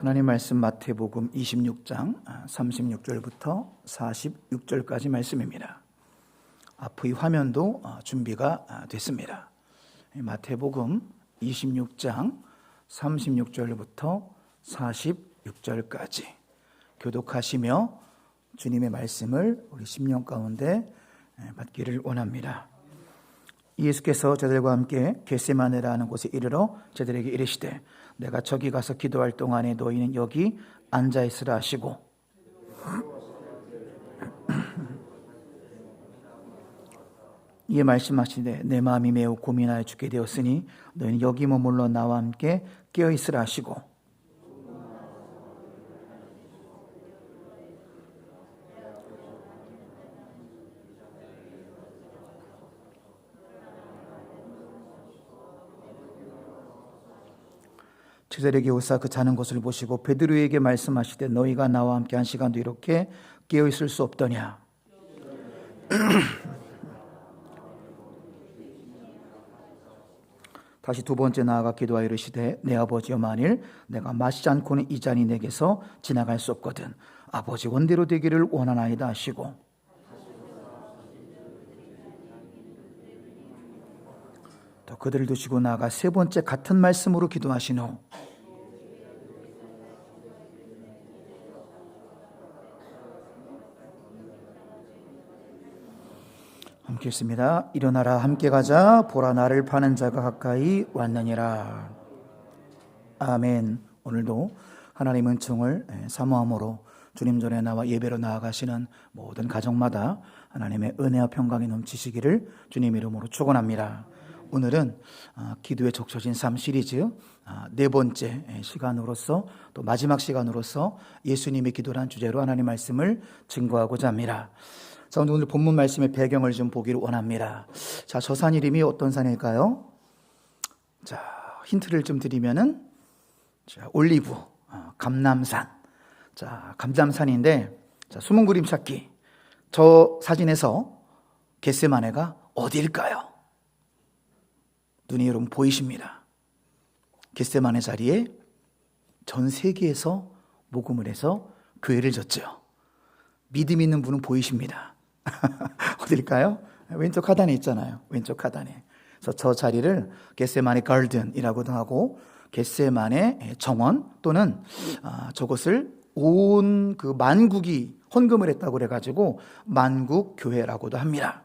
하나님 말씀 마태복음 26장 36절부터 46절까지 말씀입니다. 앞의 화면도 준비가 됐습니다. 마태복음 26장 36절부터 46절까지 교독하시며 주님의 말씀을 우리 심령 가운데 받기를 원합니다. 예수께서 저들과 함께 겟세마네라는 곳에 이르러 저들에게 이르시되 내가 저기 가서 기도할 동안에 너희는 여기 앉아 있으라 하시고 이에 말씀하시되 내 마음이 매우 고민하여 죽게 되었으니 너희는 여기 머물러 나와 함께 깨어 있으라 하시고 제자에게 오사 그 자는 것을 보시고 베드로에게 말씀하시되 너희가 나와 함께 한 시간도 이렇게 깨어 있을 수 없더냐. 다시 두 번째 나아가 기도하여 이르시되 내 아버지여 만일 내가 마시지 않고는 이 잔이 내게서 지나갈 수 없거든 아버지 원대로 되기를 원하나이다 하시고 또 그들을 두시고 나아가 세 번째 같은 말씀으로 기도하신 후 함께 읽습니다. 일어나라 함께 가자 보라 나를 파는 자가 가까이 왔느니라. 아멘. 오늘도 하나님 은총을 사모함으로 주님 전에 나와 예배로 나아가시는 모든 가정마다 하나님의 은혜와 평강이 넘치시기를 주님 이름으로 축원합니다. 오늘은 기도에 적셔진 삶 시리즈 네 번째 시간으로서 또 마지막 시간으로서 예수님의 기도란 주제로 하나님 말씀을 증거하고자 합니다. 자, 오늘 본문 말씀의 배경을 좀 보기를 원합니다. 자, 저 산 이름이 어떤 산일까요? 자, 힌트를 좀 드리면은 자, 올리브, 감람산. 자, 감람산인데 자, 숨은 그림 찾기. 저 사진에서 겟세마네가 어디일까요? 눈이 여러분 보이십니다. 겟세마네 자리에 전 세계에서 복음을 해서 교회를 졌죠. 믿음 있는 분은 보이십니다. 어딜까요? 왼쪽 하단에 있잖아요. 왼쪽 하단에. 그래서 저 자리를 겟세마네 가든이라고도 하고 겟세마네 정원 또는 저것을 온 그 만국이 헌금을 했다고 그래가지고 만국교회라고도 합니다.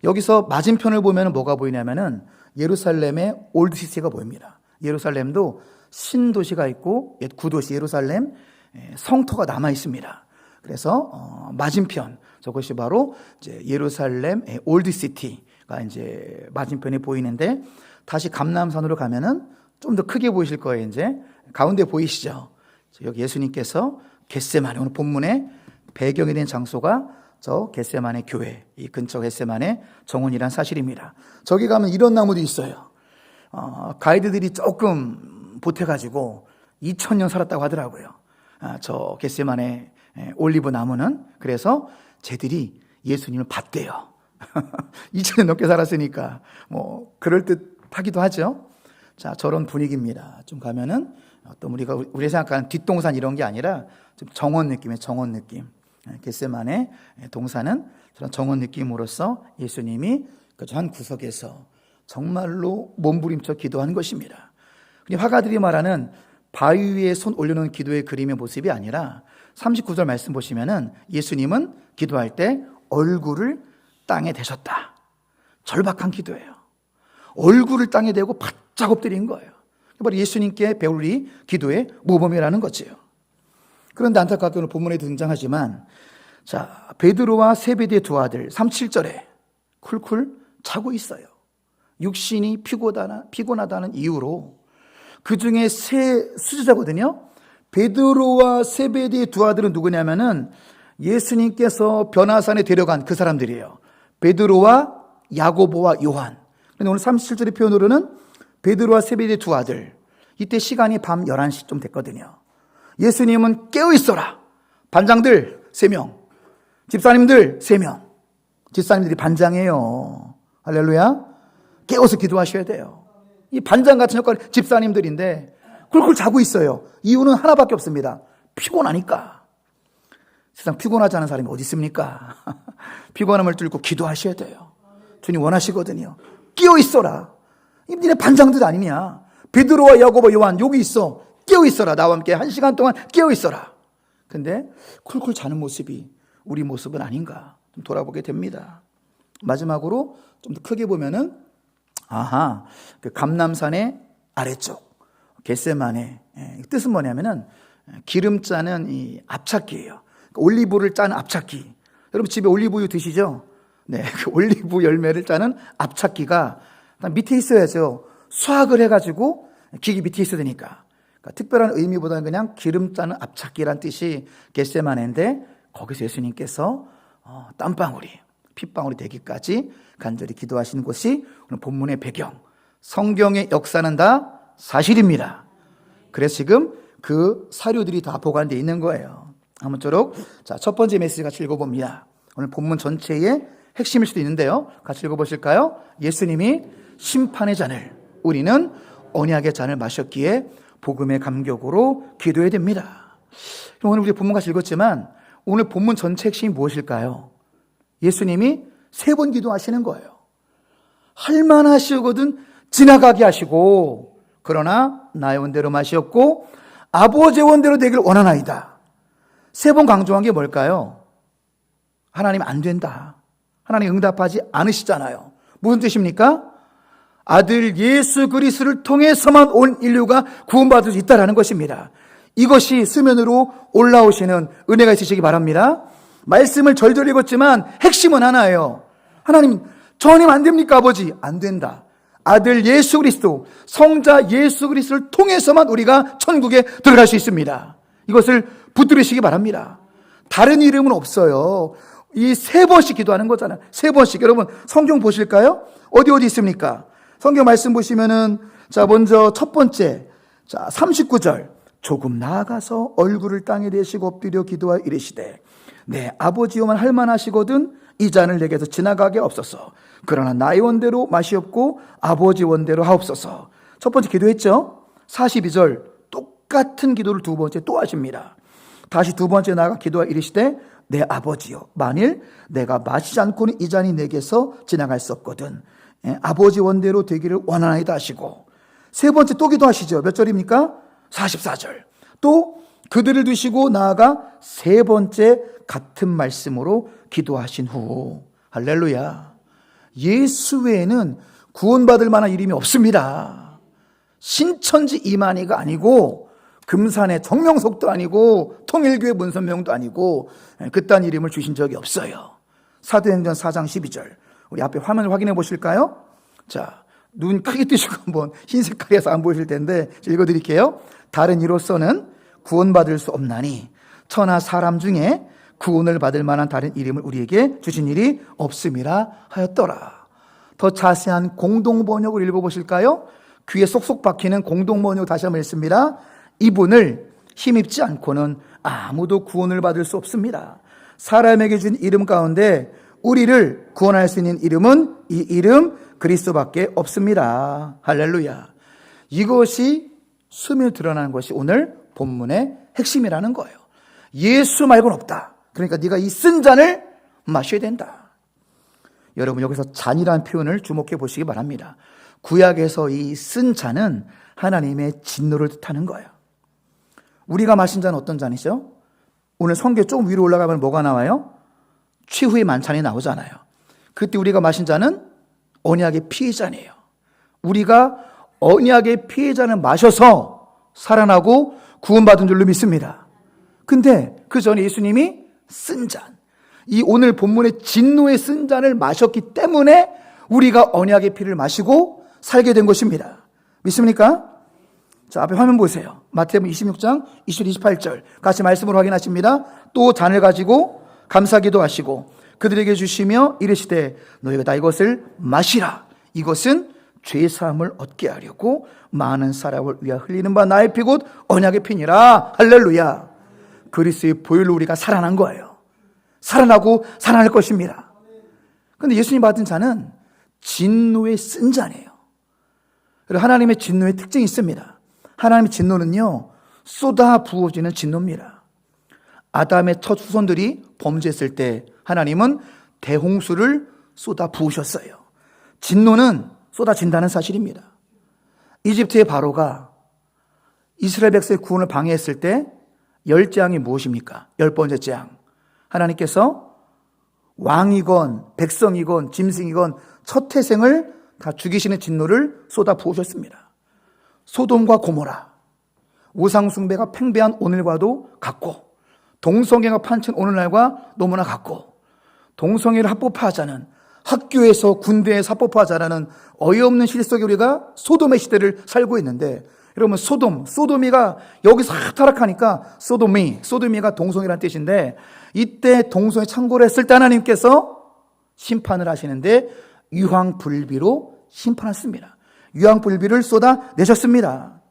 여기서 맞은편을 보면 뭐가 보이냐면은 예루살렘의 올드시티가 보입니다. 예루살렘도 신도시가 있고 옛 구도시 예루살렘 성터가 남아 있습니다. 그래서 맞은편 저것이 바로 이제 예루살렘 올드시티가 이제 맞은편에 보이는데 다시 감람산으로 가면은 좀 더 크게 보이실 거예요. 이제 가운데 보이시죠? 여기 예수님께서 겟세마네 오늘 본문의 배경이 된 장소가 저 겟세마네 교회 이 근처 겟세마네 정원이란 사실입니다. 저기 가면 이런 나무도 있어요. 가이드들이 조금 보태가지고 2000년 살았다고 하더라고요. 저 겟세마네 올리브 나무는 그래서 쟤들이 예수님을 봤대요. 2000년 넘게 살았으니까 뭐 그럴 듯하기도 하죠. 자, 저런 분위기입니다. 좀 가면은 어떤 우리가 생각하는 뒷동산 이런 게 아니라 좀 정원 느낌의 정원 느낌. 겟세마네 동산은 저런 정원 느낌으로써 예수님이 그 한 구석에서 정말로 몸부림쳐 기도한 것입니다. 화가들이 말하는 바위 위에 손 올려놓은 기도의 그림의 모습이 아니라 39절 말씀 보시면은 예수님은 기도할 때 얼굴을 땅에 대셨다. 절박한 기도예요. 얼굴을 땅에 대고 바짝 엎드린 거예요. 바로 예수님께 배울 기도의 모범이라는 거지요. 그런데 안타깝게 오늘 본문에 등장하지만 자, 베드로와 세베대의 두 아들 37절에 쿨쿨 자고 있어요. 육신이 피곤하다는 이유로 그 중에 세 수제자거든요. 베드로와 세베대의 두 아들은 누구냐면은 예수님께서 변화산에 데려간 그 사람들이에요. 베드로와 야고보와 요한. 그런데 오늘 37절의 표현으로는 베드로와 세베대의 두 아들. 이때 시간이 밤 11시쯤 됐거든요. 예수님은 깨어 있어라. 반장들 3명. 집사님들 3명. 집사님들이 반장이에요. 할렐루야. 깨워서 기도하셔야 돼요. 이 반장 같은 역할이 집사님들인데 꿀꿀 자고 있어요. 이유는 하나밖에 없습니다. 피곤하니까. 세상 피곤하지 않은 사람이 어디 있습니까? 피곤함을 뚫고 기도하셔야 돼요. 주님 원하시거든요. 끼어 있어라. 니네 반장들 아니냐? 베드로와 야고보, 요한 여기 있어. 끼어 있어라. 나와 함께 1시간 동안 끼어 있어라. 근데 쿨쿨 자는 모습이 우리 모습은 아닌가 좀 돌아보게 됩니다. 마지막으로 좀 더 크게 보면은 그 감람산의 아래쪽 겟세마네, 뜻은 뭐냐면은 기름 짜는 이 압착기예요. 올리브를 짜는 압착기. 여러분 집에 올리브유 드시죠? 네, 그 올리브 열매를 짜는 압착기가 밑에 있어야죠. 수확을 해가지고 기기 밑에 있어야 되니까. 그러니까 특별한 의미보다는 그냥 기름 짜는 압착기란 뜻이 겟세마네인데 거기서 예수님께서 땀방울이 핏방울이 되기까지 간절히 기도하시는 곳이 오늘 본문의 배경, 성경의 역사는 다 사실입니다. 그래서 지금 그 사료들이 다 보관되어 있는 거예요. 아무쪼록 자, 첫 번째 메시지 같이 읽어봅니다. 오늘 본문 전체의 핵심일 수도 있는데요. 같이 읽어보실까요? 예수님이 심판의 잔을, 우리는 언약의 잔을 마셨기에 복음의 감격으로 기도해야 됩니다. 오늘 우리 본문 같이 읽었지만 오늘 본문 전체 핵심이 무엇일까요? 예수님이 3번 기도하시는 거예요. 할만하시거든 지나가게 하시고, 그러나 나의 원대로 마시었고 아버지의 원대로 되기를 원하나이다. 3번 강조한 게 뭘까요? 하나님 안 된다. 하나님 응답하지 않으시잖아요. 무슨 뜻입니까? 아들 예수 그리스도를 통해서만 온 인류가 구원받을 수 있다는 것입니다. 이것이 수면으로 올라오시는 은혜가 있으시기 바랍니다. 말씀을 절절 읽었지만 핵심은 하나예요. 하나님, 저님 안 됩니까 아버지? 안 된다. 아들 예수 그리스도, 성자 예수 그리스도를 통해서만 우리가 천국에 들어갈 수 있습니다. 이것을 붙들으시기 바랍니다. 다른 이름은 없어요. 이 3번씩 기도하는 거잖아요. 3번씩. 여러분 성경 보실까요? 어디 있습니까? 성경 말씀 보시면은 자, 먼저 첫 번째, 자 39절, 조금 나아가서 얼굴을 땅에 대시고 엎드려 기도하여 이르시되 네 아버지여만 할만하시거든 이 잔을 내게서 지나가게 없소서. 그러나 나의 원대로 마시옵고 아버지 원대로 하옵소서. 첫 번째 기도했죠. 42절 똑같은 기도를 두 번째 또 하십니다. 다시 두 번째 나아가 기도하여 이르시되 내 아버지여 만일 내가 마시지 않고는 이 잔이 내게서 지나갈 수 없거든 아버지 원대로 되기를 원하나이다 하시고, 세 번째 또 기도하시죠. 몇 절입니까? 44절. 또 그들을 두시고 나아가 세 번째 같은 말씀으로 기도하신 후, 할렐루야, 예수 외에는 구원받을 만한 이름이 없습니다. 신천지 이만희가 아니고 금산의 정명석도 아니고 통일교회 문선명도 아니고 그딴 이름을 주신 적이 없어요. 사도행전 4장 12절 우리 앞에 화면을 확인해 보실까요? 자, 눈 크게 뜨시고 한번 흰 색깔이라서 안 보이실 텐데 읽어드릴게요. 다른 이로서는 구원받을 수 없나니 천하 사람 중에 구원을 받을 만한 다른 이름을 우리에게 주신 일이 없음이라 하였더라. 더 자세한 공동번역을 읽어보실까요? 귀에 쏙쏙 박히는 공동번역 다시 한번 읽습니다. 이분을 힘입지 않고는 아무도 구원을 받을 수 없습니다. 사람에게 준 이름 가운데 우리를 구원할 수 있는 이름은 이 이름 그리스도밖에 없습니다. 할렐루야. 이것이 수면에 드러나는 것이 오늘 본문의 핵심이라는 거예요. 예수 말고는 없다. 그러니까 네가 이 쓴 잔을 마셔야 된다. 여러분 여기서 잔이라는 표현을 주목해 보시기 바랍니다. 구약에서 이 쓴 잔은 하나님의 진노를 뜻하는 거예요. 우리가 마신 잔은 어떤 잔이죠? 오늘 성경 조금 위로 올라가면 뭐가 나와요? 최후의 만찬이 나오잖아요. 그때 우리가 마신 잔은 언약의 피의 잔이에요. 우리가 언약의 피의 잔을 마셔서 살아나고 구원받은 줄로 믿습니다. 근데 그 전에 예수님이 쓴 잔, 이 오늘 본문의 진노의 쓴 잔을 마셨기 때문에 우리가 언약의 피를 마시고 살게 된 것입니다. 믿습니까? 자, 앞에 화면 보세요. 마태복음 26장 20절 28절 같이 말씀으로 확인하십니다. 또 잔을 가지고 감사기도 하시고 그들에게 주시며 이르시되 너희가 다 이것을 마시라. 이것은 죄사함을 얻게 하려고 많은 사람을 위하여 흘리는 바 나의 피 곧 언약의 피니라. 할렐루야. 그리스도의 보혈로 우리가 살아난 거예요. 살아나고 살아날 것입니다. 그런데 예수님 받은 잔은 진노의 쓴 잔이에요. 그리고 하나님의 진노의 특징이 있습니다. 하나님의 진노는요, 쏟아 부어지는 진노입니다. 아담의 첫 후손들이 범죄했을 때 하나님은 대홍수를 쏟아 부으셨어요. 진노는 쏟아진다는 사실입니다. 이집트의 바로가 이스라엘 백성의 구원을 방해했을 때 10재앙이 무엇입니까? 10번째 재앙. 하나님께서 왕이건 백성이건 짐승이건 첫 태생을 다 죽이시는 진노를 쏟아 부으셨습니다. 소돔과 고모라, 우상숭배가 팽배한 오늘과도 같고, 동성애가 판친 오늘날과 너무나 같고, 동성애를 합법화하자는, 학교에서 군대에서 합법화하자는 어이없는 시대 속에 우리가 소돔의 시대를 살고 있는데, 여러분 소돔이가 여기서 타락하니까 소도미가 동성애라는 뜻인데, 이때 동성애 창고를 했을 때 하나님께서 심판을 하시는데 유황불비로 심판했습니다. 유황불비를 쏟아내셨습니다.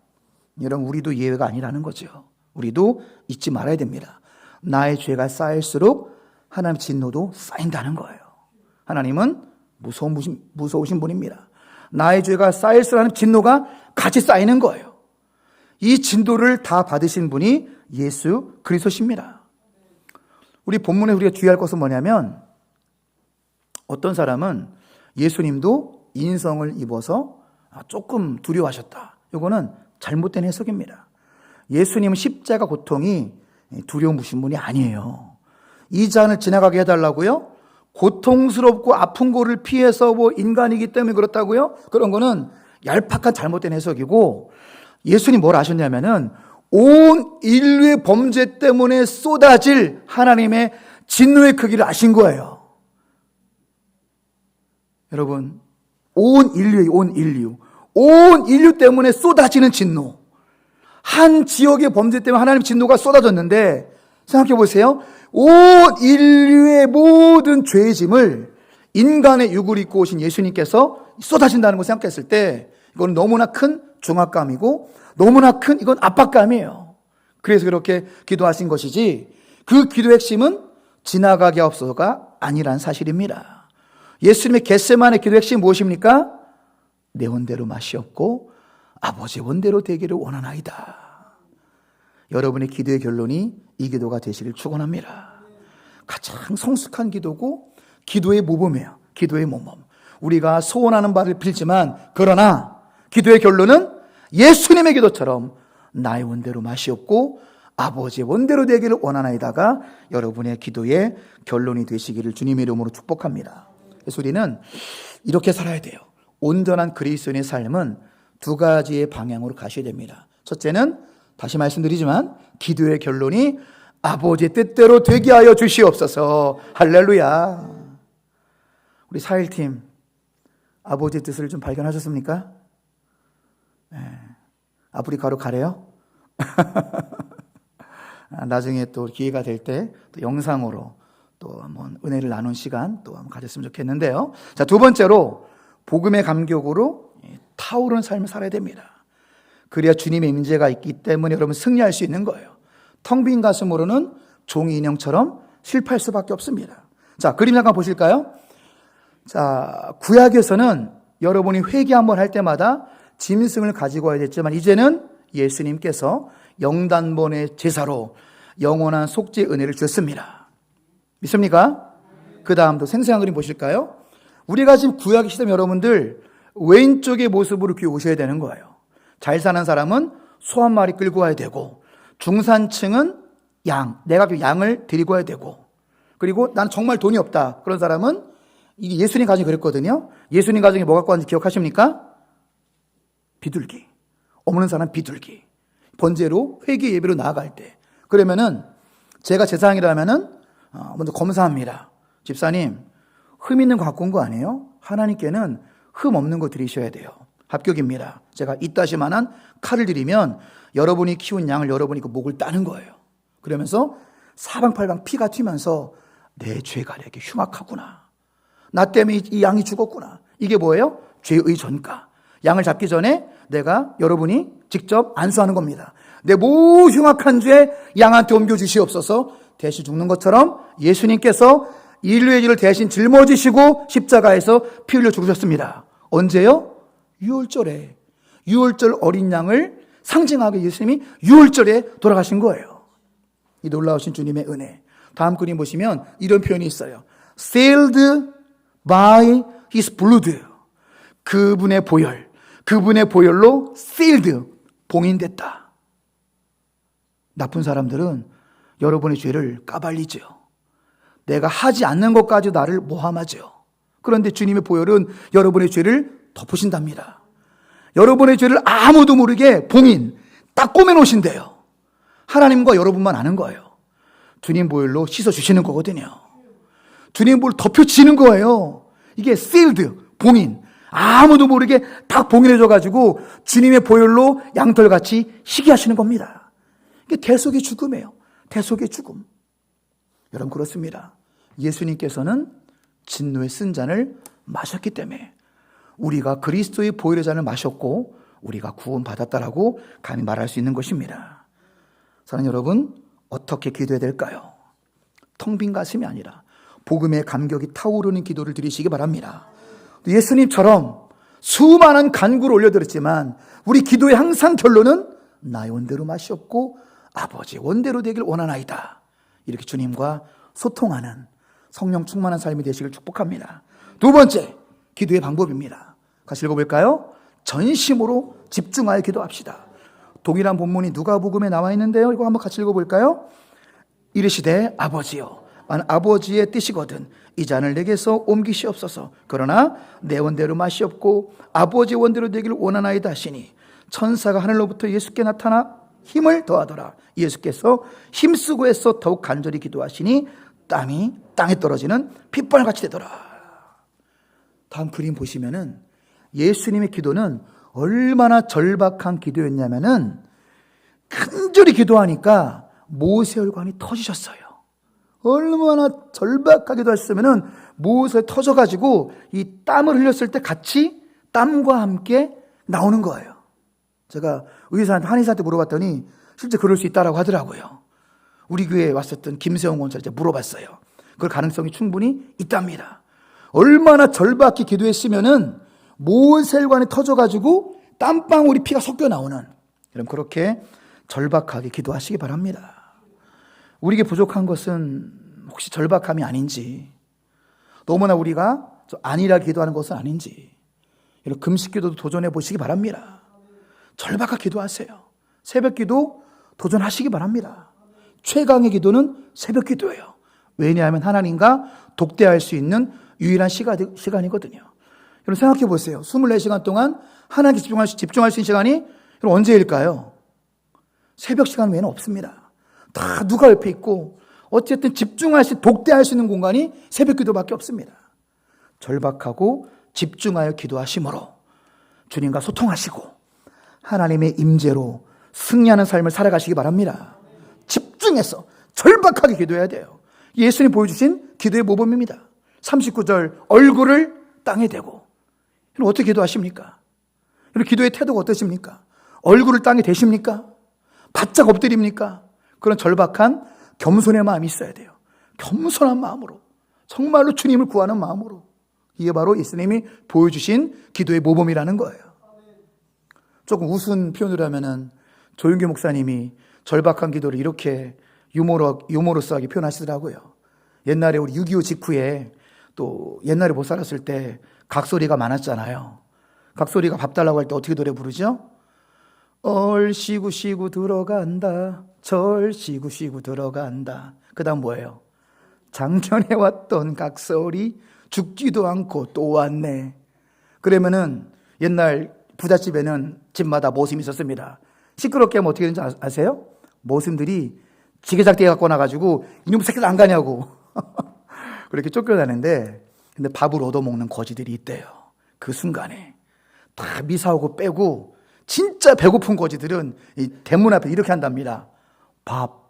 여러분, 우리도 예외가 아니라는 거죠. 우리도 잊지 말아야 됩니다. 나의 죄가 쌓일수록 하나님의 진노도 쌓인다는 거예요. 하나님은 무서우신 분입니다. 나의 죄가 쌓일수록 하나님 진노가 같이 쌓이는 거예요. 이 진도를 다 받으신 분이 예수 그리스도십니다. 우리 본문에 우리가 주의할 것은 뭐냐면, 어떤 사람은 예수님도 인성을 입어서 조금 두려워하셨다. 이거는 잘못된 해석입니다. 예수님은 십자가 고통이 두려우신 분이 아니에요. 이 잔을 지나가게 해달라고요? 고통스럽고 아픈 거를 피해서 인간이기 때문에 그렇다고요? 그런 거는 얄팍한 잘못된 해석이고, 예수님 뭘 아셨냐면은 온 인류의 범죄 때문에 쏟아질 하나님의 진노의 크기를 아신 거예요. 여러분, 온 인류 때문에 쏟아지는 진노. 한 지역의 범죄 때문에 하나님의 진노가 쏟아졌는데, 생각해 보세요. 온 인류의 모든 죄의 짐을 인간의 육을 입고 오신 예수님께서 쏟아진다는 걸 생각했을 때, 이건 너무나 큰 중압감이고 너무나 큰 이건 압박감이에요. 그래서 그렇게 기도하신 것이지, 그 기도의 핵심은 지나가게 하옵소서가 아니란 사실입니다. 예수님의 겟세마네 기도의 핵심이 무엇입니까? 내 원대로 마시옵고 아버지 원대로 되기를 원하나이다. 여러분의 기도의 결론이 이 기도가 되시길 축원합니다. 가장 성숙한 기도고 기도의 모범이에요. 기도의 모범. 우리가 소원하는 바를 빌지만, 그러나 기도의 결론은 예수님의 기도처럼 나의 원대로 마시옵고 아버지의 원대로 되기를 원하나이다가 여러분의 기도의 결론이 되시기를 주님의 이름으로 축복합니다. 그래서 우리는 이렇게 살아야 돼요. 온전한 그리스도인의 삶은 두 가지의 방향으로 가셔야 됩니다. 첫째는 다시 말씀드리지만 기도의 결론이 아버지의 뜻대로 되게 하여 주시옵소서. 할렐루야. 우리 4.1팀 아버지의 뜻을 좀 발견하셨습니까? 네. 아프리카로 가래요? 나중에 또 기회가 될 때 또 영상으로 또 한번 은혜를 나눈 시간 또 한번 가졌으면 좋겠는데요. 자, 두 번째로 복음의 감격으로 타오르는 삶을 살아야 됩니다. 그래야 주님의 임재가 있기 때문에 여러분 승리할 수 있는 거예요. 텅 빈 가슴으로는 종이 인형처럼 실패할 수밖에 없습니다. 자, 그림 잠깐 보실까요? 자, 구약에서는 여러분이 회개 한번 할 때마다 짐승을 가지고 와야 됐지만, 이제는 예수님께서 영단번의 제사로 영원한 속죄의 은혜를 주셨습니다. 믿습니까? 그 다음도 생생한 그림 보실까요? 우리가 지금 구약의 시대면 여러분들 왼쪽의 모습으로 귀 오셔야 되는 거예요. 잘 사는 사람은 소 한 마리 끌고 와야 되고, 중산층은 내가 양을 데리고 와야 되고, 그리고 난 정말 돈이 없다 그런 사람은, 이게 예수님 가정이 그랬거든요. 예수님 가정에 뭐 갖고 왔는지 기억하십니까? 비둘기. 없는 사람 비둘기. 번제로 회개 예배로 나아갈 때, 그러면은 제가 제사장이라면은 먼저 검사합니다. 집사님, 흠 있는 거 갖고 온 거 아니에요? 하나님께는 흠 없는 거 드리셔야 돼요. 합격입니다. 제가 이따시만한 칼을 드리면 여러분이 키운 양을 여러분이 그 목을 따는 거예요. 그러면서 사방팔방 피가 튀면서 내 죄가 이렇게 흉악하구나. 나 때문에 이 양이 죽었구나. 이게 뭐예요? 죄의 전가. 양을 잡기 전에 여러분이 직접 안수하는 겁니다. 내 모든 흉악한 죄 양한테 옮겨주시옵소서. 대신 죽는 것처럼 예수님께서 인류의 죄를 대신 짊어지시고 십자가에서 피 흘려 죽으셨습니다. 언제요? 유월절에. 유월절 어린 양을 상징하게 예수님이 6월절에 돌아가신 거예요. 이 놀라우신 주님의 은혜. 다음 그림 보시면 이런 표현이 있어요. Sealed by his blood. 그분의 보혈로 sealed, 봉인됐다. 나쁜 사람들은 여러분의 죄를 까발리죠. 내가 하지 않는 것까지 나를 모함하죠. 그런데 주님의 보혈은 여러분의 죄를 덮으신답니다. 여러분의 죄를 아무도 모르게 봉인, 딱 꼬매놓으신대요. 하나님과 여러분만 아는 거예요. 주님 보혈로 씻어주시는 거거든요. 주님 보혈 덮여지는 거예요. 이게 sealed, 봉인. 아무도 모르게 딱 봉인해줘가지고 주님의 보혈로 양털같이 희게 하시는 겁니다. 이게 대속의 죽음이에요. 대속의 죽음. 여러분 그렇습니다. 예수님께서는 진노의 쓴 잔을 마셨기 때문에 우리가 그리스도의 보혈의 잔을 마셨고 우리가 구원받았다라고 감히 말할 수 있는 것입니다. 사랑하는 여러분, 어떻게 기도해야 될까요? 텅 빈 가슴이 아니라 복음의 감격이 타오르는 기도를 드리시기 바랍니다. 예수님처럼 수많은 간구를 올려드렸지만 우리 기도의 항상 결론은 나의 원대로 마시옵고 아버지의 원대로 되길 원하나이다. 이렇게 주님과 소통하는 성령 충만한 삶이 되시길 축복합니다. 두 번째, 기도의 방법입니다. 같이 읽어볼까요? 전심으로 집중하여 기도합시다. 동일한 본문이 누가복음에 나와 있는데요. 이거 한번 같이 읽어볼까요? 이르시되 아버지여, 아버지의 뜻이거든 이 잔을 내게서 옮기시옵소서. 그러나 내 원대로 마시옵고 아버지의 원대로 되기를 원하나이다 하시니 천사가 하늘로부터 예수께 나타나 힘을 더하더라. 예수께서 힘쓰고 해서 더욱 간절히 기도하시니 땅에 떨어지는 핏발같이 되더라. 다음 그림 보시면은 예수님의 기도는 얼마나 절박한 기도였냐면은 간절히 기도하니까 모세혈관이 터지셨어요. 얼마나 절박하기도 하셨으면은 모세 터져가지고 이 땀을 흘렸을 때 같이 땀과 함께 나오는 거예요. 제가 의사한테, 한의사한테 물어봤더니 실제 그럴 수 있다라고 하더라고요. 우리 교회에 왔었던 김세용 권사한테 물어봤어요. 그럴 가능성이 충분히 있답니다. 얼마나 절박히 기도했으면은 모세혈관이 터져가지고 땀방울이 피가 섞여 나오는, 여러분 그렇게 절박하게 기도하시기 바랍니다. 우리에게 부족한 것은 혹시 절박함이 아닌지, 너무나 우리가 안일하게 기도하는 것은 아닌지, 이런 금식 기도도 도전해 보시기 바랍니다. 절박하게 기도하세요. 새벽 기도 도전하시기 바랍니다. 최강의 기도는 새벽 기도예요. 왜냐하면 하나님과 독대할 수 있는 유일한 시간이거든요. 여러분 생각해 보세요. 24시간 동안 하나님께 집중할 수 있는 시간이 여러분 언제일까요? 새벽 시간 외에는 없습니다. 다 누가 옆에 있고 어쨌든 독대할 수 있는 공간이 새벽 기도밖에 없습니다. 절박하고 집중하여 기도하심으로 주님과 소통하시고 하나님의 임재로 승리하는 삶을 살아가시기 바랍니다. 집중해서 절박하게 기도해야 돼요. 예수님이 보여주신 기도의 모범입니다. 39절 얼굴을 땅에 대고. 여러분 어떻게 기도하십니까? 여러분 기도의 태도가 어떠십니까? 얼굴을 땅에 대십니까? 바짝 엎드립니까? 그런 절박한 겸손의 마음이 있어야 돼요. 겸손한 마음으로, 정말로 주님을 구하는 마음으로. 이게 바로 예수님이 보여주신 기도의 모범이라는 거예요. 조금 우스운 표현으로 하면은 조윤규 목사님이 절박한 기도를 이렇게 유머러스하게 표현하시더라고요. 옛날에 우리 6.25 직후에 또 옛날에 못 살았을 때 각소리가 많았잖아요. 각소리가 밥 달라고 할 때 어떻게 노래 부르죠? 얼씨구 씨구 들어간다. 절씨구 씨구 들어간다. 그 다음 뭐예요? 작년에 왔던 각소리 죽지도 않고 또 왔네. 그러면은 옛날 부잣집에는 집마다 모심이 있었습니다. 시끄럽게 하면 어떻게 되는지 아세요? 모심들이 지게작대기 갖고 나가지고 이놈 새끼들 안 가냐고 그렇게 쫓겨나는데, 근데 밥을 얻어먹는 거지들이 있대요. 그 순간에 다 미사오고 빼고 진짜 배고픈 거지들은 이 대문 앞에 이렇게 한답니다. 밥.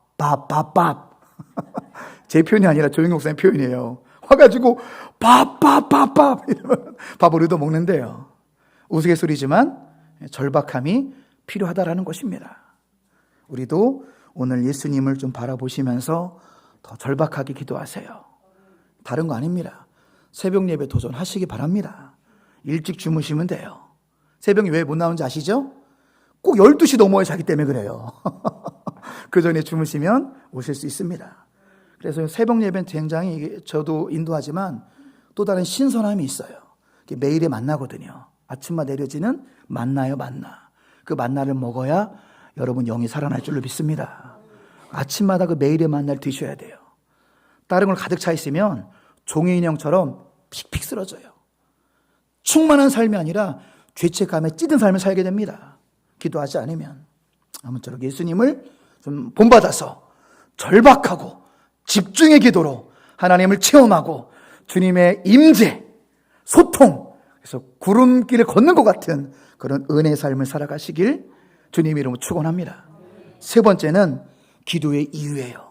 제 표현이 아니라 조영희 목사님 표현이에요. 와가지고 밥 이러면 밥을 얻어먹는데요. 우스갯소리지만 절박함이 필요하다라는 것입니다. 우리도 오늘 예수님을 좀 바라보시면서 더 절박하게 기도하세요. 다른 거 아닙니다. 새벽 예배 도전하시기 바랍니다. 일찍 주무시면 돼요. 새벽에 왜 못 나오는지 아시죠? 꼭 12시 넘어야 자기 때문에 그래요. 그 전에 주무시면 오실 수 있습니다. 그래서 새벽 예배는 굉장히 저도 인도하지만 또 다른 신선함이 있어요. 매일의 만나거든요. 아침마다 내려지는 만나요, 만나. 그 만나를 먹어야 여러분 영이 살아날 줄로 믿습니다. 아침마다 그 매일의 만나를 드셔야 돼요. 다른 걸 가득 차 있으면 종이 인형처럼 픽픽 쓰러져요. 충만한 삶이 아니라 죄책감에 찌든 삶을 살게 됩니다. 기도하지 않으면. 아무쪼록 예수님을 좀 본받아서 절박하고 집중의 기도로 하나님을 체험하고 주님의 임재, 소통, 그래서 구름길을 걷는 것 같은 그런 은혜의 삶을 살아가시길 주님 이름으로 축원합니다. 세 번째는 기도의 이유예요.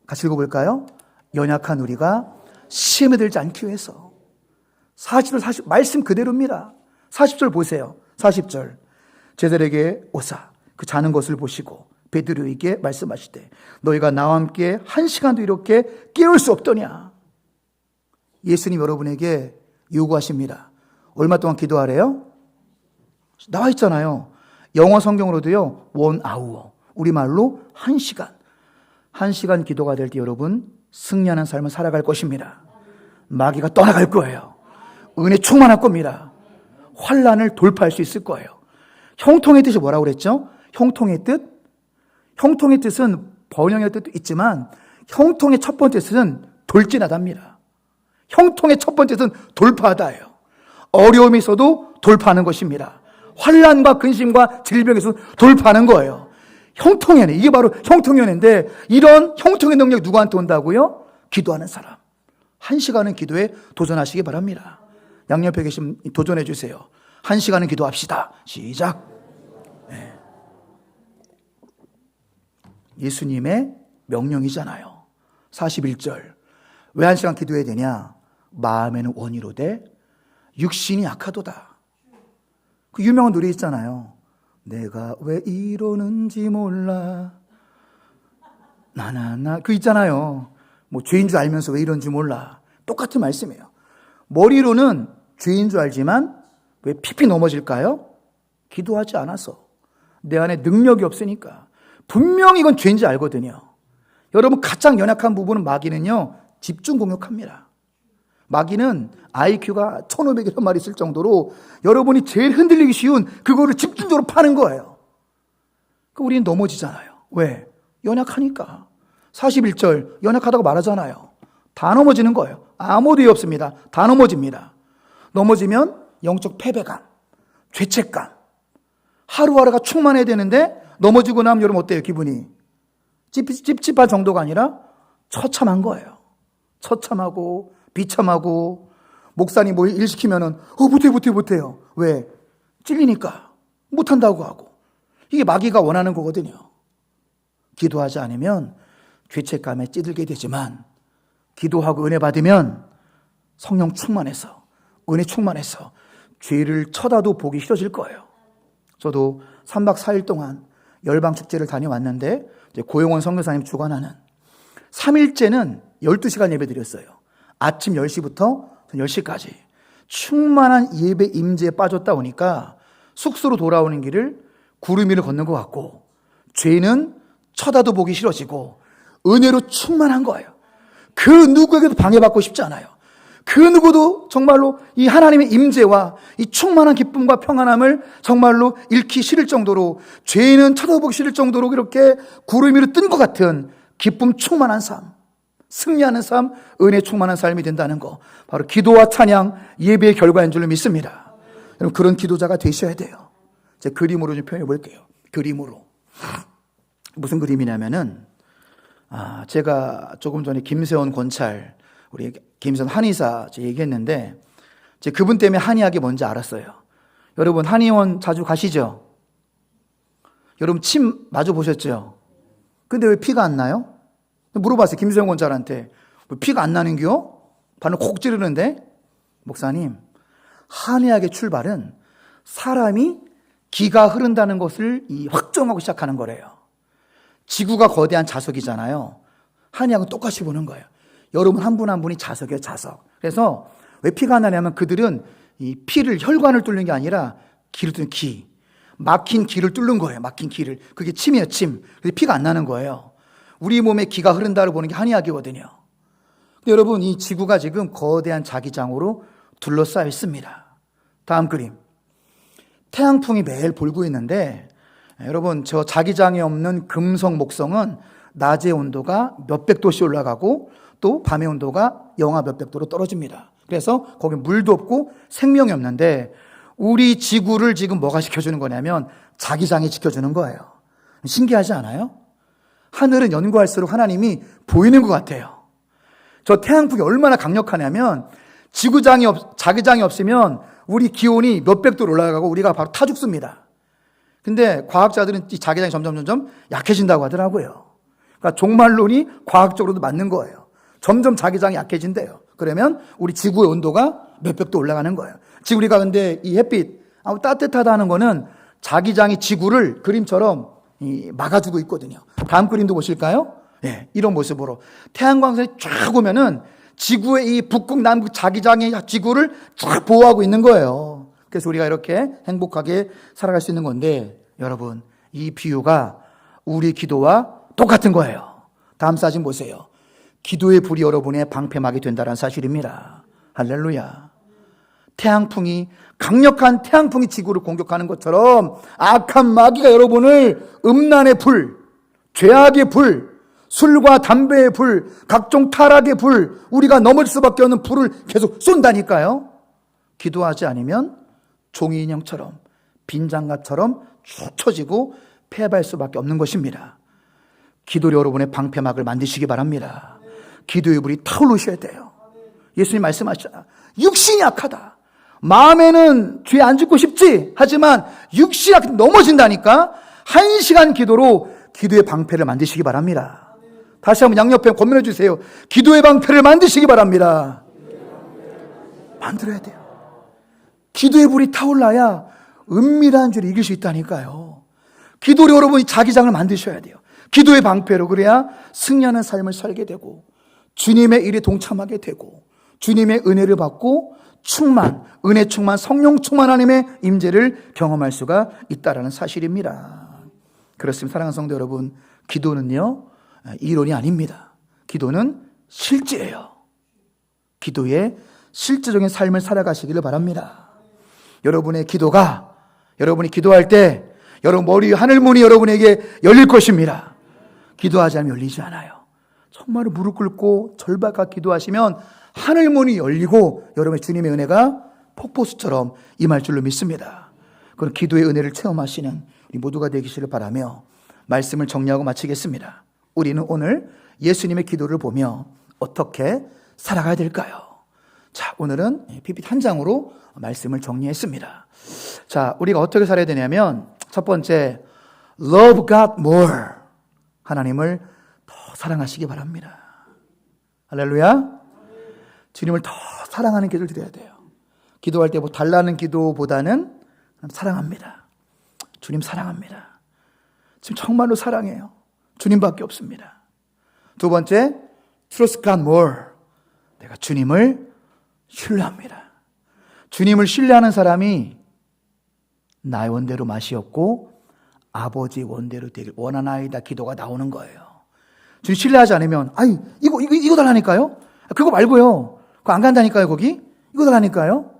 같이 읽어볼까요? 연약한 우리가 시험에 들지 않기 위해서. 40절 말씀 그대로입니다. 40절 보세요. 40절 제자들에게 오사 그 자는 것을 보시고 베드로에게 말씀하시되 너희가 나와 함께 1시간도 이렇게 깨울 수 없더냐. 예수님 여러분에게 요구하십니다. 얼마 동안 기도하래요? 나와 있잖아요. 영어 성경으로도요 1hour, 우리말로 1시간. 1시간 기도가 될 때 여러분 승리하는 삶을 살아갈 것입니다. 마귀가 떠나갈 거예요. 은혜 충만할 겁니다. 환난을 돌파할 수 있을 거예요. 형통의 뜻이 뭐라고 그랬죠? 형통의 뜻? 형통의 뜻은 번영의 뜻도 있지만 형통의 첫 번째 뜻은 돌진하다입니다. 형통의 첫 번째 뜻은 돌파하다예요. 어려움이 있어도 돌파하는 것입니다. 환난과 근심과 질병에서 돌파하는 거예요. 형통연애, 이게 바로 형통연애인데 이런 형통의 능력이 누구한테 온다고요? 기도하는 사람. 1시간은 기도에 도전하시기 바랍니다. 양옆에 계신 도전해 주세요. 1시간은 기도합시다. 시작. 네. 예수님의 명령이잖아요. 41절. 왜 1시간 기도해야 되냐? 마음에는 원이로되 육신이 약하도다. 그 유명한 노래 있잖아요. 내가 왜 이러는지 몰라. 나나나 그 있잖아요. 뭐 죄인 줄 알면서 왜 이런지 몰라. 똑같은 말씀이에요. 머리로는 죄인 줄 알지만 왜 피피 넘어질까요? 기도하지 않아서. 내 안에 능력이 없으니까. 분명히 이건 죄인지 알거든요. 여러분 가장 연약한 부분은 마귀는요 집중 공격합니다. 마귀는 IQ가 1500이라는 말이 있을 정도로 여러분이 제일 흔들리기 쉬운 그거를 집중적으로 파는 거예요. 우리는 넘어지잖아요. 왜? 연약하니까. 41절 연약하다고 말하잖아요. 다 넘어지는 거예요. 아무 이유 없습니다. 다 넘어집니다. 넘어지면 영적 패배감, 죄책감, 하루하루가 충만해야 되는데 넘어지고 나면 여러분 어때요? 기분이 찝찝할 정도가 아니라 처참한 거예요. 처참하고 비참하고 목사님 뭐 일 시키면은 못해요. 왜? 찔리니까 못한다고 하고. 이게 마귀가 원하는 거거든요. 기도하지 않으면 죄책감에 찌들게 되지만 기도하고 은혜 받으면 성령 충만해서 은혜 충만해서 죄를 쳐다도 보기 싫어질 거예요. 저도 3박 4일 동안 열방축제를 다녀왔는데 고용원 선교사님 주관하는 3일째는 12시간 예배 드렸어요. 아침 10시부터 10시까지 충만한 예배 임재에 빠졌다 보니까 숙소로 돌아오는 길을 구름 위를 걷는 것 같고 죄는 쳐다도 보기 싫어지고 은혜로 충만한 거예요. 그 누구에게도 방해받고 싶지 않아요. 그 누구도 정말로 이 하나님의 임재와 이 충만한 기쁨과 평안함을 정말로 잃기 싫을 정도로 죄는 쳐다보기 싫을 정도로 이렇게 구름 위로 뜬 것 같은 기쁨 충만한 삶, 승리하는 삶, 은혜 충만한 삶이 된다는 거 바로 기도와 찬양, 예배의 결과인 줄로 믿습니다. 여러분 그런 기도자가 되셔야 돼요. 제 그림으로 좀 표현해 볼게요. 그림으로. 무슨 그림이냐면은 제가 조금 전에 김세원 권찰 우리 김세원 한의사 얘기했는데 그분 때문에 한의학이 뭔지 알았어요. 여러분 한의원 자주 가시죠? 여러분 침 마주 보셨죠? 근데 왜 피가 안 나요? 물어봤어요. 김세원 권찰한테. 왜 피가 안 나는겨? 바늘 콕 찌르는데 목사님 한의학의 출발은 사람이 기가 흐른다는 것을 확정하고 시작하는 거래요. 지구가 거대한 자석이잖아요. 한의학은 똑같이 보는 거예요. 여러분 한 분 한 분이 자석이에요, 자석. 그래서 왜 피가 안 나냐면 그들은 이 피를 혈관을 뚫는 게 아니라 기를 뚫는 기. 막힌 길을 뚫는 거예요. 막힌 길을. 그게 침이에요, 침. 그래서 피가 안 나는 거예요. 우리 몸에 기가 흐른다를 보는 게 한의학이거든요. 근데 여러분, 이 지구가 지금 거대한 자기장으로 둘러싸여 있습니다. 다음 그림. 태양풍이 매일 불고 있는데, 여러분, 저 자기장에 없는 금성, 목성은 낮의 온도가 몇백 도씩 올라가고 또 밤의 온도가 영하 몇백 도로 떨어집니다. 그래서 거기 물도 없고 생명이 없는데, 우리 지구를 지금 뭐가 지켜주는 거냐면 자기장이 지켜주는 거예요. 신기하지 않아요? 하늘은 연구할수록 하나님이 보이는 것 같아요. 저 태양풍이 얼마나 강력하냐면 자기장이 없으면 우리 기온이 몇백 도로 올라가고 우리가 바로 타 죽습니다. 근데 과학자들은 이 자기장이 점점 약해진다고 하더라고요. 그러니까 종말론이 과학적으로도 맞는 거예요. 점점 자기장이 약해진대요. 그러면 우리 지구의 온도가 몇백 도 올라가는 거예요. 지금 우리가 근데 이 햇빛 따뜻하다는 거는 자기장이 지구를 그림처럼 막아주고 있거든요. 다음 그림도 보실까요? 네, 이런 모습으로 태양광선이 쫙 오면은 지구의 이 북극 남극 자기장이 지구를 쫙 보호하고 있는 거예요. 그래서 우리가 이렇게 행복하게 살아갈 수 있는 건데, 여러분, 이 비유가 우리 기도와 똑같은 거예요. 다음 사진 보세요. 기도의 불이 여러분의 방패막이 된다는 사실입니다. 할렐루야. 강력한 태양풍이 지구를 공격하는 것처럼 악한 마귀가 여러분을 음란의 불, 죄악의 불, 술과 담배의 불, 각종 타락의 불, 우리가 넘을 수밖에 없는 불을 계속 쏜다니까요. 기도하지 않으면 종이 인형처럼 빈장갑처럼 축 처지고 패배할 수밖에 없는 것입니다. 기도로 여러분의 방패막을 만드시기 바랍니다. 기도의 불이 타오르셔야 돼요. 예수님 말씀하셨잖아요. 육신이 약하다. 마음에는 죄 안 짓고 싶지. 하지만 육신이 넘어진다니까. 1시간 기도로 기도의 방패를 만드시기 바랍니다. 다시 한번 양옆에 권면해 주세요. 기도의 방패를 만드시기 바랍니다. 만들어야 돼요. 기도의 불이 타올라야 은밀한 죄를 이길 수 있다니까요. 기도로 여러분이 자기장을 만드셔야 돼요. 기도의 방패로. 그래야 승리하는 삶을 살게 되고 주님의 일에 동참하게 되고 주님의 은혜를 받고 은혜 충만, 성령 충만 하나님의 임재를 경험할 수가 있다는 사실입니다. 그렇습니다. 사랑하는 성도 여러분, 기도는요 이론이 아닙니다. 기도는 실제예요. 기도의 실제적인 삶을 살아가시기를 바랍니다. 여러분의 기도가, 여러분이 기도할 때 여러분 머리 하늘문이 여러분에게 열릴 것입니다. 기도하지 않으면 열리지 않아요. 정말 무릎 꿇고 절박하게 기도하시면 하늘문이 열리고 여러분의 주님의 은혜가 폭포수처럼 임할 줄로 믿습니다. 그런 기도의 은혜를 체험하시는 우리 모두가 되시기를 바라며 말씀을 정리하고 마치겠습니다. 우리는 오늘 예수님의 기도를 보며 어떻게 살아가야 될까요? 자, 오늘은 PPT 한 장으로 말씀을 정리했습니다. 자, 우리가 어떻게 살아야 되냐면 첫 번째, love God more. 하나님을 더 사랑하시기 바랍니다. 할렐루야. 주님을 더 사랑하는 기도를 드려야 돼요. 기도할 때 뭐 달라는 기도보다는 사랑합니다. 주님 사랑합니다. 지금 정말로 사랑해요. 주님밖에 없습니다. 두 번째, trust God more. 내가 주님을 신뢰합니다. 주님을 신뢰하는 사람이 나의 원대로 맛이 없고 아버지 원대로 되길 원하나이다 기도가 나오는 거예요. 주님 신뢰하지 않으면 이거 달라니까요. 그거 말고요. 그거 안 간다니까요. 거기 이거 달라니까요.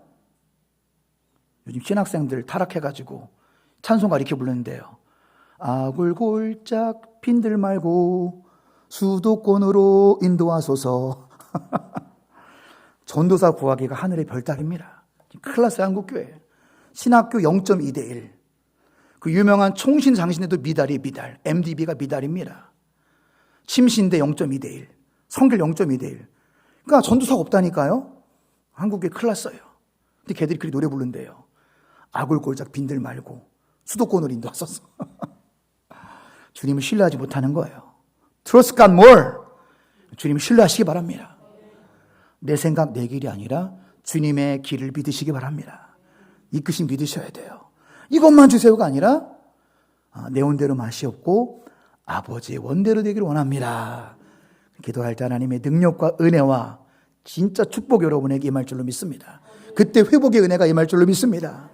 요즘 신학생들 타락해가지고 찬송가 이렇게 부르는데요. 아굴골짝 빈들 말고 수도권으로 인도하소서. 전도사 구하기가 하늘의 별따기입니다. 클라스 한국교회 신학교 0.2대1. 그 유명한 총신장신대도 미달. MDB가 미달입니다. 침신대 0.2대1. 성결 0.2대1. 그러니까 전도사가 없다니까요. 한국에 큰일 났어요. 근데 걔들이 그렇게 노래 부른대요. 아굴골짝 빈들 말고 수도권으로 인도하소서. 주님을 신뢰하지 못하는 거예요. Trust God more. 주님을 신뢰하시기 바랍니다. 내 생각, 내 길이 아니라 주님의 길을 믿으시기 바랍니다. 이끄심 믿으셔야 돼요. 이것만 주세요가 아니라 내 원대로 맛이 없고 아버지의 원대로 되기를 원합니다. 기도할 때 하나님의 능력과 은혜와 진짜 축복 여러분에게 임할 줄로 믿습니다. 그때 회복의 은혜가 임할 줄로 믿습니다.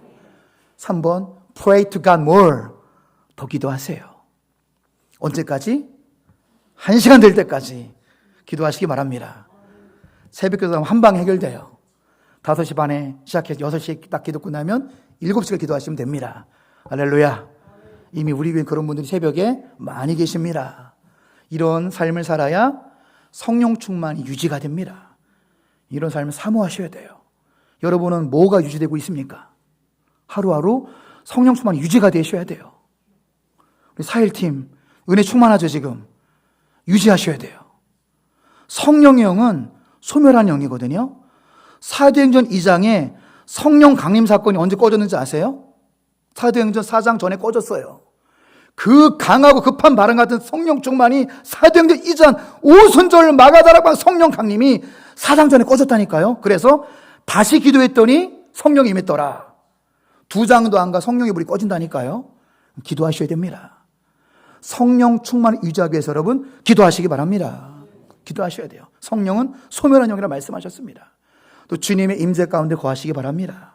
3번, Pray to God more. 더 기도하세요. 언제까지? 1시간 될 때까지 기도하시기 바랍니다. 새벽 기도하면 한방 해결돼요. 5시 반에 시작해서 6시에 딱 기도 끝나면 7시를 기도하시면 됩니다. 할렐루야. 이미 우리 교회 그런 분들이 새벽에 많이 계십니다. 이런 삶을 살아야 성령 충만이 유지가 됩니다. 이런 삶을 사모하셔야 돼요. 여러분은 뭐가 유지되고 있습니까? 하루하루 성령 충만이 유지가 되셔야 돼요. 우리 사일팀 은혜 충만하죠 지금? 유지하셔야 돼요. 성령의 영은 소멸한 영이거든요. 사도행전 2장에 성령 강림 사건이 언제 꺼졌는지 아세요? 사도행전 4장 전에 꺼졌어요. 그 강하고 급한 바람 같은 성령 충만이 사도행전 2장 오순절 마가다락방 성령 강림이 4장 전에 꺼졌다니까요. 그래서 다시 기도했더니 성령이 임했더라. 2장도 안 가 성령의 불이 꺼진다니까요. 기도하셔야 됩니다. 성령 충만을 유지하기 위해서 여러분 기도하시기 바랍니다. 기도하셔야 돼요. 성령은 소멸한 영이라 말씀하셨습니다. 또 주님의 임재 가운데 거하시기 바랍니다.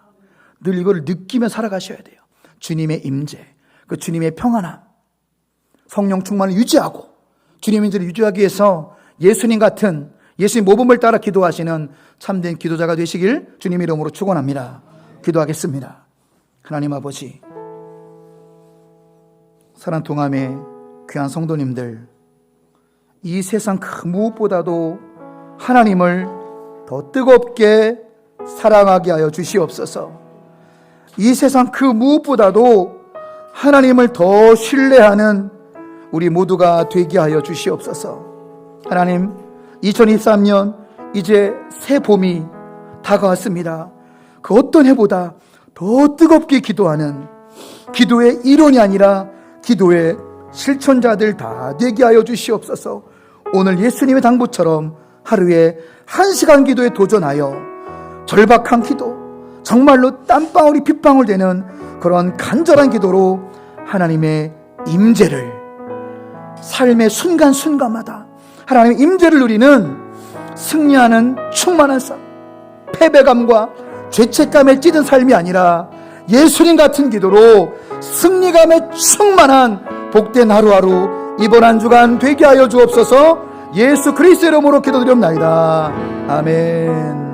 늘 이걸 느끼며 살아가셔야 돼요. 주님의 임재, 그 주님의 평안함, 성령 충만을 유지하고 주님의 임재를 유지하기 위해서 예수님 같은 예수님 모범을 따라 기도하시는 참된 기도자가 되시길 주님 이름으로 축원합니다. 기도하겠습니다. 하나님 아버지, 사랑통함의 귀한 성도님들, 이 세상 그 무엇보다도 하나님을 더 뜨겁게 사랑하게 하여 주시옵소서. 이 세상 그 무엇보다도 하나님을 더 신뢰하는 우리 모두가 되게 하여 주시옵소서. 하나님, 2023년 이제 새 봄이 다가왔습니다. 그 어떤 해보다 더 뜨겁게 기도하는 기도의 일원이 아니라 기도의 실천자들 다 되게 하여 주시옵소서. 오늘 예수님의 당부처럼 하루에 1시간 기도에 도전하여 절박한 기도, 정말로 땀방울이 핏방울 되는 그런 간절한 기도로 하나님의 임재를 삶의 순간순간마다 하나님의 임재를 누리는 승리하는 충만한 삶, 패배감과 죄책감에 찌든 삶이 아니라 예수님 같은 기도로 승리감에 충만한 복된 하루하루 이번 한 주간 되게 하여 주옵소서. 예수 그리스도 이름으로 기도드립니다. 아멘.